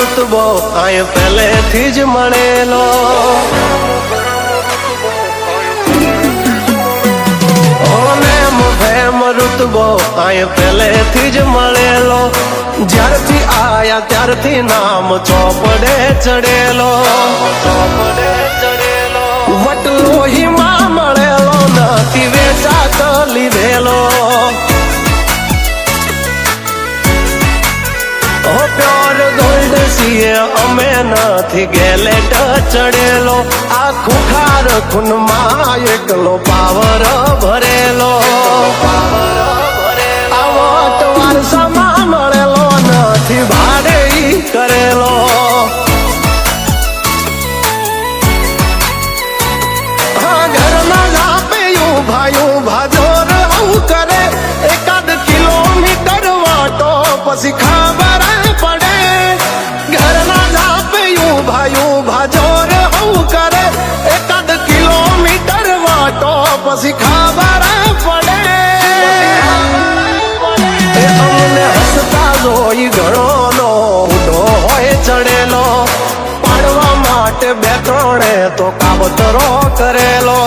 રુતબો આય પહેલેથી જ મળેલો રુતબો આય પહેલેથી જ મળેલો જ્યારથી આયા ત્યારથી નામ ચોપડે ચડેલો વટલોહીમાં મળેલો નથી વેચાત લીધેલો પ્યોર ગોલ્ડ સીએ અમે નથી ગેલેટ ચડેલો આ ખુખાર ખૂનમાં એકલો પાવર ભરેલો વારસામાં મળેલો નથી ભાડે કરેલો ઘરના લાપે ભાઈ ભાજોર આવું કરે એકાદ કિલોમીટર વાટો પછી ખબર પડે ઘરના લાપે ભાઈ ભાજોર આવું કરે એકાદ કિલોમીટર વાટો પછી ખબર પડે અમને હસતા જોઈ ઘણો ઉડો હોય ચડેલો પાડવા માટે બે ત્રણે તો કાવતરો કરેલો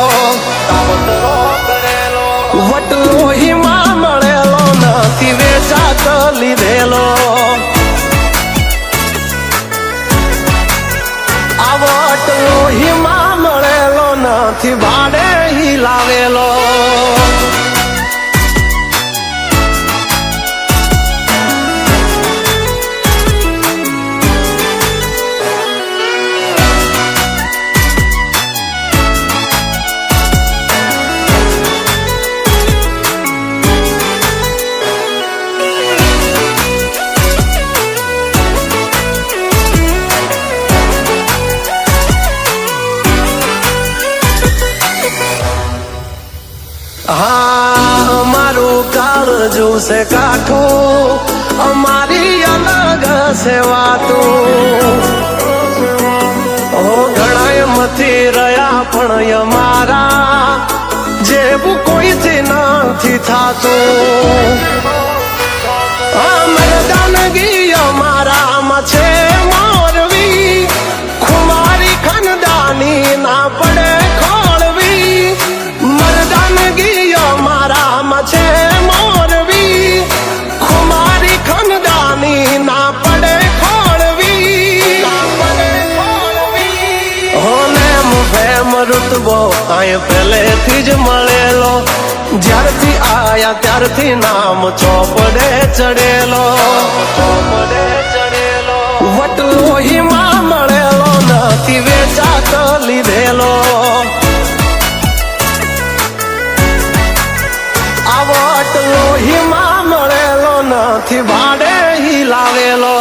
વટલોહીમાં મળેલો નથી વેચાત લીધેલો આ વટલોહીમાં મળેલો નથી ભાડે લાવેલો હા અમારું કાળજું છે કાઠું અમારી અલગ છે વાતું ઘણા મથી રહ્યા પણ અમારા જેવું કોઈથી નથી થાતું મરદાનગી અમારામાં છે મોરવી ખુમારી ખનદાની ના પડે ખોળવી મરદાનગી અમારામાં છે મોરવી ખુમારી ખનદાની ના પડે ખોળવી હોને મુફેમ રુતબો આય પહેલેથી જ મળેલો જ્યારથી આયા ત્યારથી નામ ચોપડે ચડેલો વટલોહીમાં મળેલો નથી વેચાત લીધેલો આ વટલોહીમાં મળેલો નથી ભાડે લાવેલો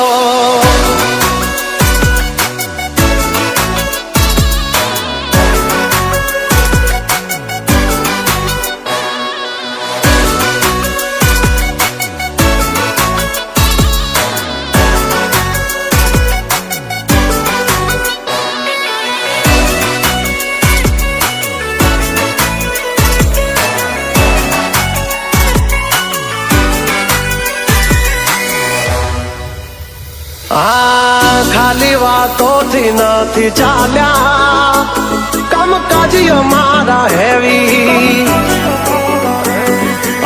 ખાલી વાતોથી નથી ચાલ્યા કામકાજ અમારા હેવી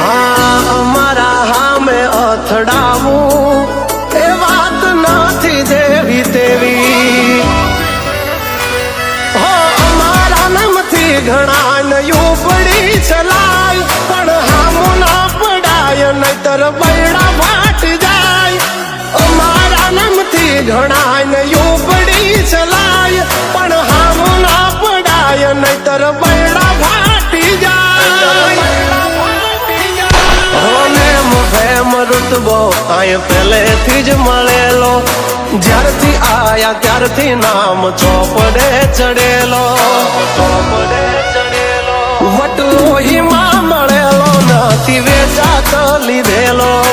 અમારા હામે અથડાવું એ વાત નથી દેવી તેવી અમારા નામથી ઘણા નયું પડી ચલાય પણ હામો ના પડાય નહીતર બૈડા ફાટી જાય અમારા નામથી ઘણા નયું પડી ચલાય પણ હામો ના પડાય નહીતર બૈડા ફાટી જાય હોને મુફેમ રુતબો આય પહેલેથી જ મળેલો જ્યારથી આયા ત્યારથી નામ ચોપડે ચડેલો વટલોહીમાં મળેલો નથી વેચાત લીધેલો